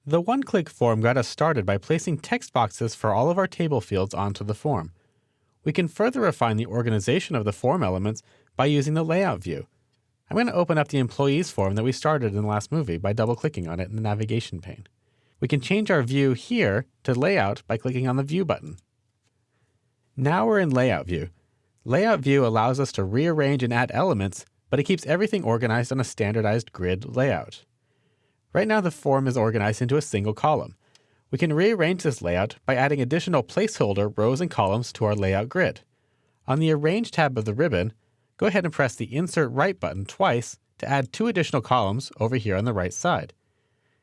The one-click form got us started by placing text boxes for all of our table fields onto the form. We can further refine the organization of the form elements by using the Layout view. I'm going to open up the Employees form that we started in the last movie by double-clicking on it in the navigation pane. We can change our view here to Layout by clicking on the View button. Now we're in Layout view. Layout view allows us to rearrange and add elements, but it keeps everything organized on a standardized grid layout. Right now the form is organized into a single column. We can rearrange this layout by adding additional placeholder rows and columns to our layout grid. On the Arrange tab of the ribbon, go ahead and press the Insert Right button twice to add 2 additional columns over here on the right side.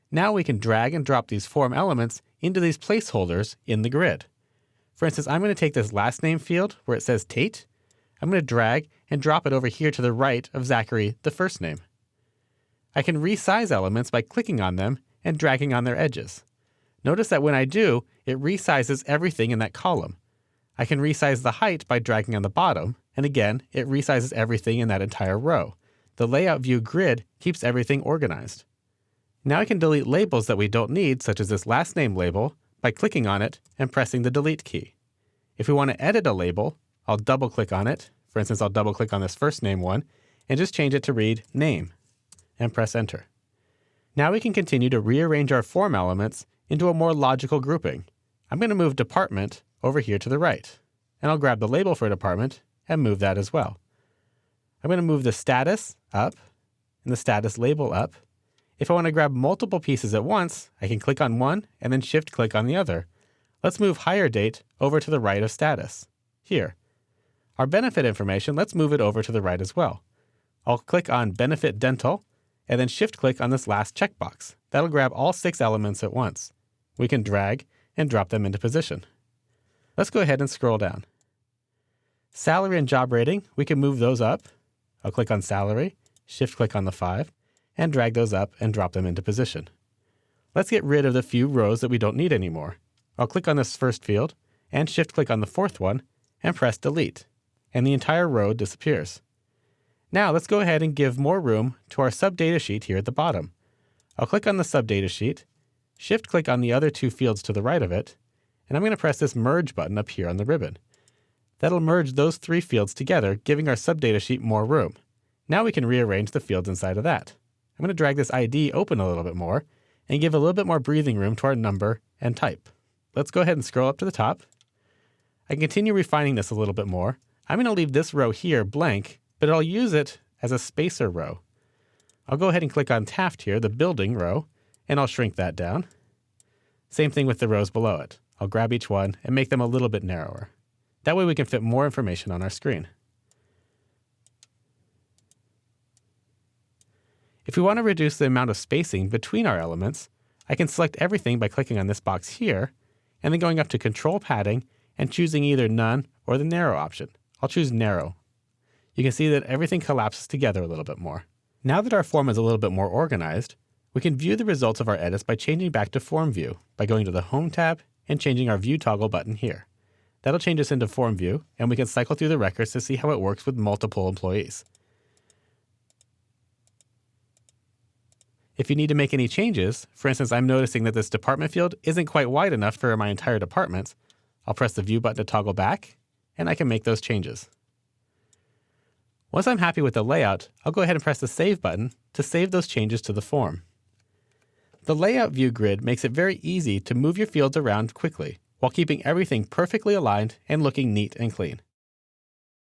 Now we can drag and drop these form elements into these placeholders in the grid. For instance, I'm going to take this last name field where it says Tate. I'm going to drag and drop it over here to the right of Zachary, the first name. I can resize elements by clicking on them and dragging on their edges. Notice that when I do, it resizes everything in that column. I can resize the height by dragging on the bottom, and again, it resizes everything in that entire row. The Layout view grid keeps everything organized. Now I can delete labels that we don't need, such as this last name label, by clicking on it and pressing the Delete key. If we want to edit a label, I'll double-click on it. For instance, I'll double-click on this first name one, and just change it to read Name, and press Enter. Now we can continue to rearrange our form elements into a more logical grouping. I'm going to move Department over here to the right, and I'll grab the label for Department and move that as well. I'm going to move the Status up and the Status label up. If I want to grab multiple pieces at once, I can click on one and then Shift-click on the other. Let's move Hire Date over to the right of Status. Here. Our benefit information, let's move it over to the right as well. I'll click on Benefit Dental and then Shift-click on this last checkbox. That'll grab all 6 elements at once. We can drag and drop them into position. Let's go ahead and scroll down. Salary and job rating, we can move those up. I'll click on Salary, Shift-click on the 5, and drag those up and drop them into position. Let's get rid of the few rows that we don't need anymore. I'll click on this first field and Shift-click on the 4th one and press Delete, and the entire row disappears. Now let's go ahead and give more room to our subdata sheet here at the bottom. I'll click on the subdata sheet, Shift-click on the other 2 fields to the right of it, and I'm going to press this Merge button up here on the ribbon. That'll merge those 3 fields together, giving our subdata sheet more room. Now we can rearrange the fields inside of that. I'm going to drag this ID open a little bit more and give a little bit more breathing room to our number and type. Let's go ahead and scroll up to the top. I can continue refining this a little bit more. I'm going to leave this row here blank, but I'll use it as a spacer row. I'll go ahead and click on Taft here, the building row, and I'll shrink that down. Same thing with the rows below it. I'll grab each one and make them a little bit narrower. That way we can fit more information on our screen. If we want to reduce the amount of spacing between our elements, I can select everything by clicking on this box here, and then going up to Control Padding and choosing either None or the Narrow option. I'll choose Narrow. You can see that everything collapses together a little bit more. Now that our form is a little bit more organized, we can view the results of our edits by changing back to Form View by going to the Home tab and changing our View toggle button here. That'll change us into Form View, and we can cycle through the records to see how it works with multiple employees. If you need to make any changes, for instance, I'm noticing that this department field isn't quite wide enough for my entire department, I'll press the View button to toggle back, and I can make those changes. Once I'm happy with the layout, I'll go ahead and press the Save button to save those changes to the form. The Layout View grid makes it very easy to move your fields around quickly, while keeping everything perfectly aligned and looking neat and clean.